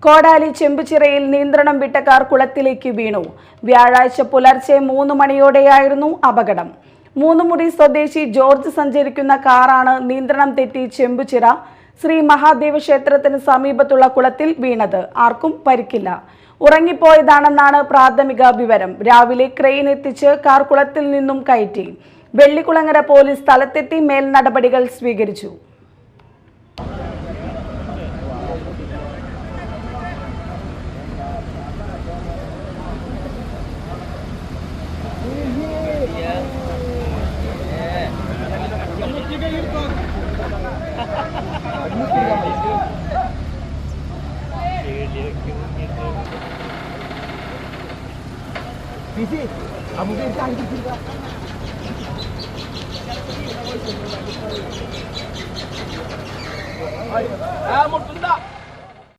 കോടാലി ചെമ്പുചിറയിൽ നിയന്ത്രണം വിട്ട കാർ കുളത്തിലേക്ക് വീണു. വ്യാഴാഴ്ച പുലർച്ചെ 3 മണിയോടെയായിരുന്നു അപകടം. മൂന്നുമുറി സ്വദേശി ജോർജ് സഞ്ചരിക്കുന്ന കാറാണ് നിയന്ത്രണം തെറ്റി ചെമ്പുചിറ ശ്രീ മഹാദേവ ക്ഷേത്രത്തിന് സമീപത്തുള്ള കുളത്തിൽ വീണത്. ആർക്കും പരിക്കില്ല. ഉറങ്ങിപ്പോയതാണെന്നാണ് പ്രാഥമിക വിവരം. രാവിലെ ക്രെയിൻ എത്തിച്ച് കാർ കുളത്തിൽ നിന്നും കയറ്റി. വെള്ളിക്കുളങ്ങര പോലീസ് സ്ഥലത്തെത്തി മേൽ നടപടികൾ സ്വീകരിച്ചു. മുട്ടുണ്ട